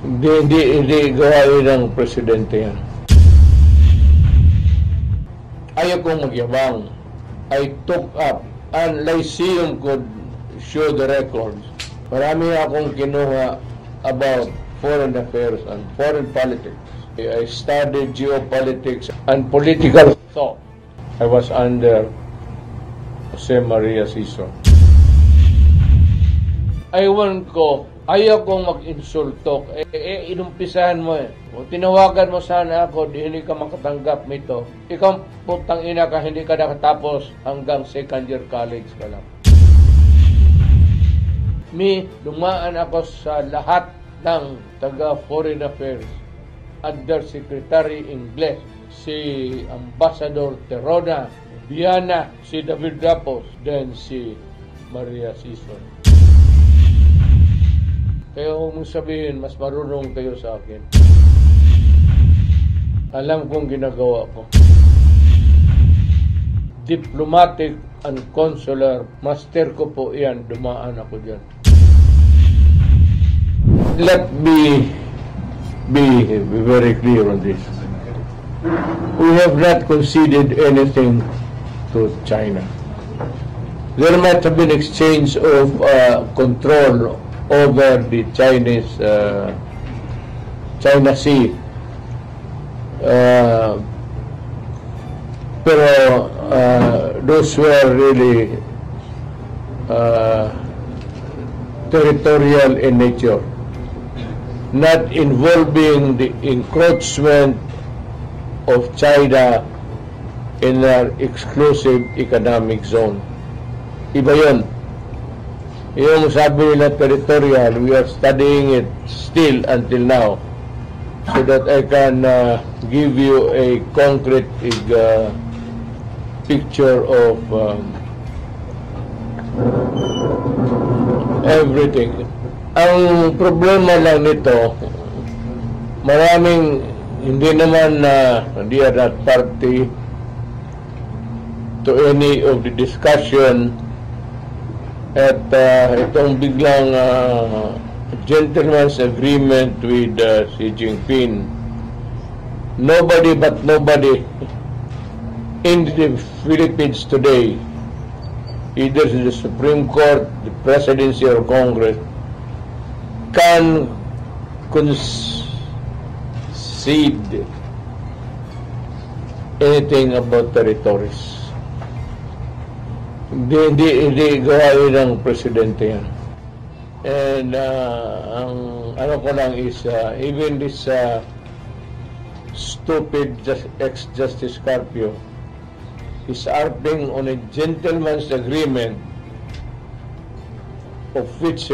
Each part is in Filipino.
Hindi gawain ng presidente yan. Ayaw kong magyabang. I took up, and Lyceum could show the records. Marami akong kinuha about foreign affairs and foreign politics. I studied geopolitics and political thought. I was under Jose Maria Sison. Ayaw kong mag-insulto. Inumpisahan mo eh. Kung tinawagan mo sana ako, hindi ka makatanggap nito. Ikaw, putang ina ka, hindi ka nakatapos hanggang second year college ka lang. Dumaan ako sa lahat ng taga-foreign affairs. Undersecretary Ingles, si Ambassador Terona, Viana, si David Rapos, then si Maria Sison. Kaya kung sabihin, mas marunong kayo sa akin. Alam kong ginagawa ko. Diplomatic and consular, master ko po yan, dumaan ako dyan. Let me be very clear on this. We have not conceded anything to China. There might have been exchange of control over the China Sea. Pero those were really territorial in nature, not involving the encroachment of China in their exclusive economic zone. Iba yun. Yung sabi nila territorial, we are studying it still until now so that I can give you a concrete picture of everything. Ang problema lang nito, maraming hindi naman they are not party to any of the discussion at itong biglang gentleman's agreement with Xi Jinping. Nobody in the Philippines today, either the Supreme Court, the Presidency, or Congress, can concede anything about territories. Hindi gawain ng presidente yan. And ang ano ko lang is even this stupid ex-Justice Carpio is harping on a gentleman's agreement of which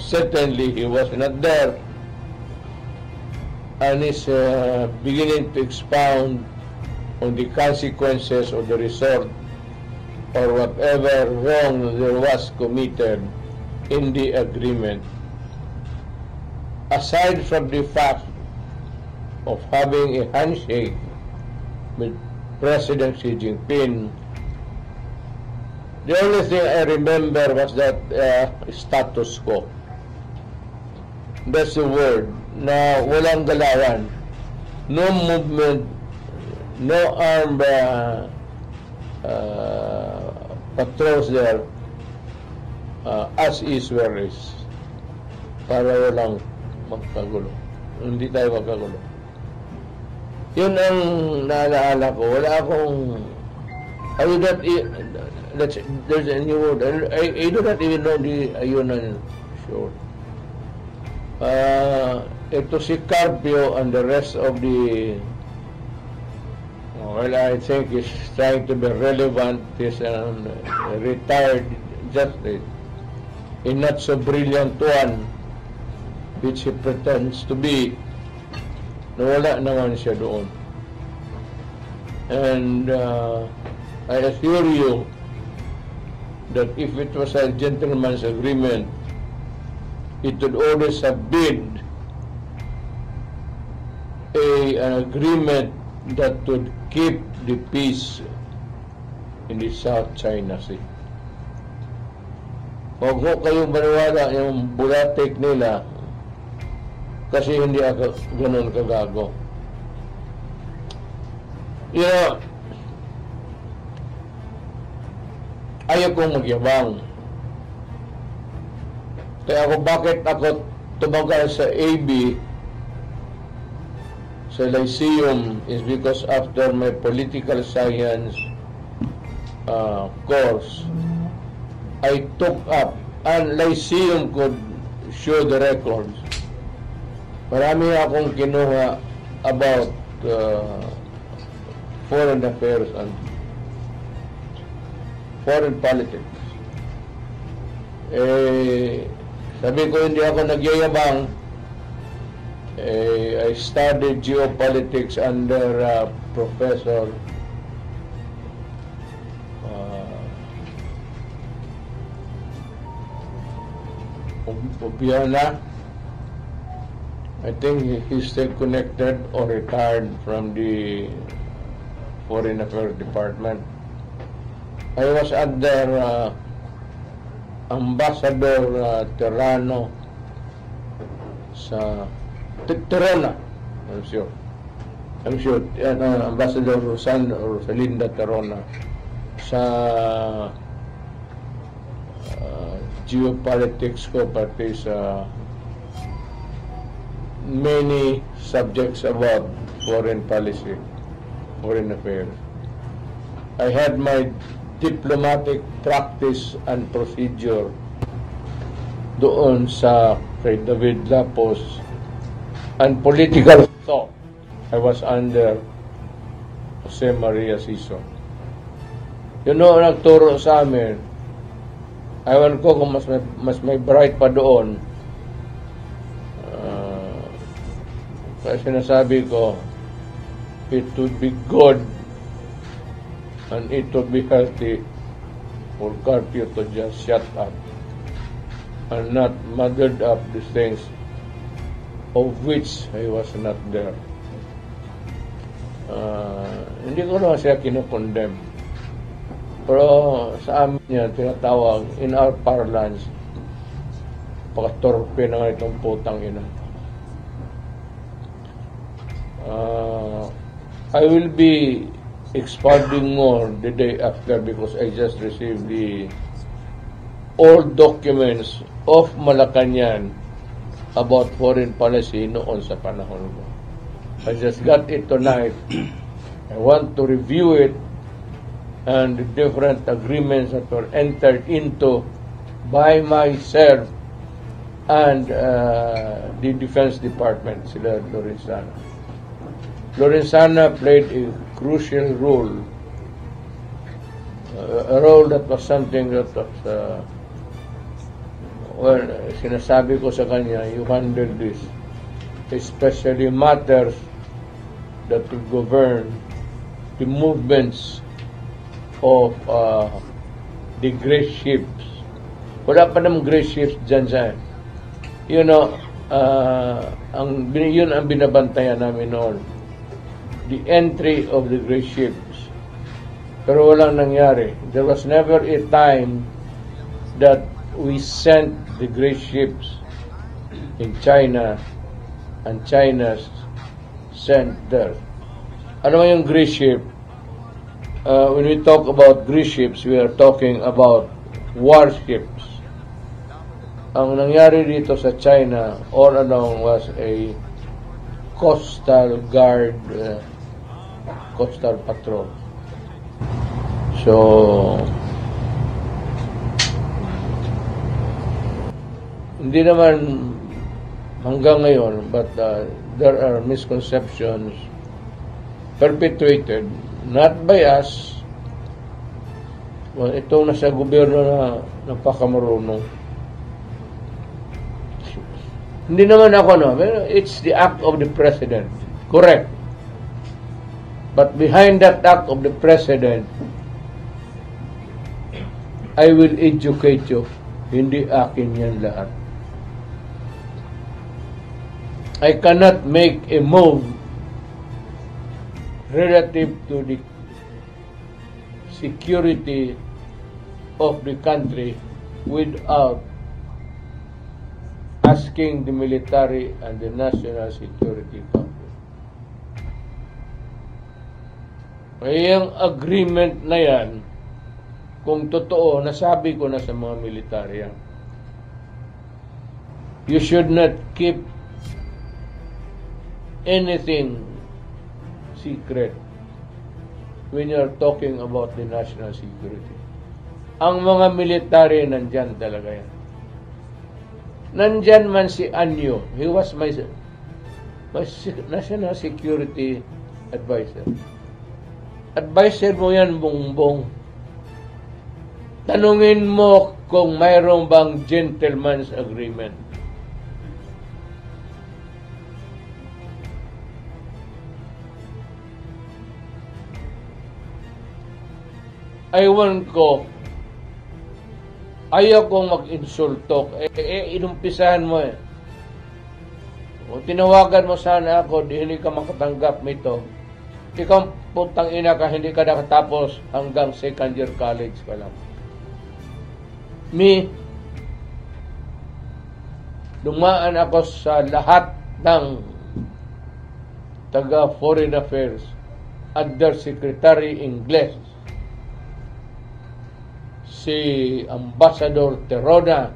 certainly he was not there, and is beginning to expound on the consequences of the resort or whatever wrong there was committed in the agreement. Aside from the fact of having a handshake with President Xi Jinping, the only thing I remember was that status quo. That's the word, na walang galawan, no movement, no armed patrols there, as is where is, para walang magkagulo. Hindi tayo magkagulo. Yun ang naalaala ko. Wala akong there's a new word. I do not even know the ayunan sure. Ito si Carpio and the rest of the I think he's trying to be relevant. He's a retired justice, a not so brilliant one, which he pretends to be. Nawala naman siya doon. And I assure you that if it was a gentleman's agreement, it would always have been an agreement that would keep the peace in the South China Sea. Huwag mo kayong maniwala yung bulatik nila Kasi hindi ako ganun kagago. You know, ayaw kong magyabang. Kaya ako, bakit ako tumagal sa AB, sa Lyceum, is because after my political science course, I took up, and Lyceum could show the records. Marami akong kinuha about foreign affairs and foreign politics. Sabi ko, hindi ako nagyayabang. I studied geopolitics under Professor Obiana. I think he's still connected or retired from the Foreign Affairs Department. I was under Ambassador Terrano sa Terona, I'm sure, Ambassador Rosalinda Terona sa geopolitics ko, pati sa many subjects about foreign policy, foreign affairs. I had my diplomatic practice and procedure doon sa kay David Lapos, and political thought I was under Jose Maria Sison. Yun o nagturo sa amin. Ewan ko kung mas may bright pa doon. Kaya sinasabi ko, it would be good and it would be healthy for Carpio to just shut up and not muddled up the things of which I was not there. Hindi ko naman siya kinukondem. Pero sa amin yan, tinatawag, in our parlance, pagkatorpe na nga itong putang ina. I will be expanding more the day after because I just received the old documents of Malacanang about foreign policy noon sa panahon ko. I just got it tonight. I want to review it and the different agreements that were entered into by myself and the Defense Department, sila Lorenzana. Lorenzana played a crucial role, a role that was something that was, well, sinasabi ko sa kanya, you handle this, especially matters that will govern the movements of the great ships. Wala pa namang great ships dyan sa, you know, yun ang binabantayan namin noon, the entry of the great ships. Pero walang nangyari. There was never a time that we sent the great ships in China and China sent there. Ano yung great ship? When we talk about great ships, we are talking about warships. Ang nangyari dito sa China all along was a coastal guard, coastal patrol. So, hindi naman hanggang ngayon, but there are misconceptions perpetuated, not by us, well, itong nasa gobyerno na napakamarunong. Hindi naman ako, no, it's the act of the president. Correct. But behind that act of the president, I will educate you. Hindi akin yan lahat. I cannot make a move relative to the security of the country without asking the military and the National Security Council. Yung agreement na yan, kung totoo, nasabi ko na sa mga military yan, you should not keep anything secret when you're talking about the national security. Ang mga military, nandyan talaga yan. Nandyan man si Anyo. He was my national security advisor. Advisor mo yan, Bongbong. Tanungin mo kung mayroong bang gentleman's agreement. Aywan ko, ayaw kong mag-insulto. Inumpisahan mo eh. O tinawagan mo sana ako, di hindi ka makatanggap nito. Ikaw putang ina ka, hindi ka nakatapos hanggang second year college ka lang. Dumaan ako sa lahat ng taga Foreign Affairs, Undersecretary Ingles, si Ambassador Terona,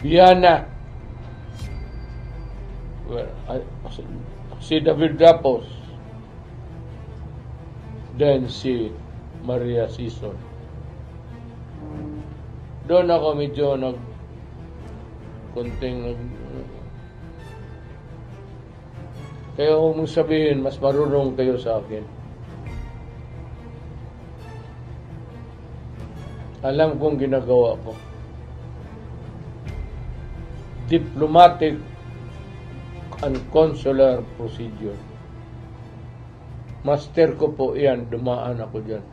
Viana, si David Rapos, then si Maria Sison. Doon ako medyo kaya huwag mong sabihin, mas marunong kayo sa akin. Alam kong ginagawa ko. Diplomatic and consular procedure. Master ko po iyan, dumaan ako dyan.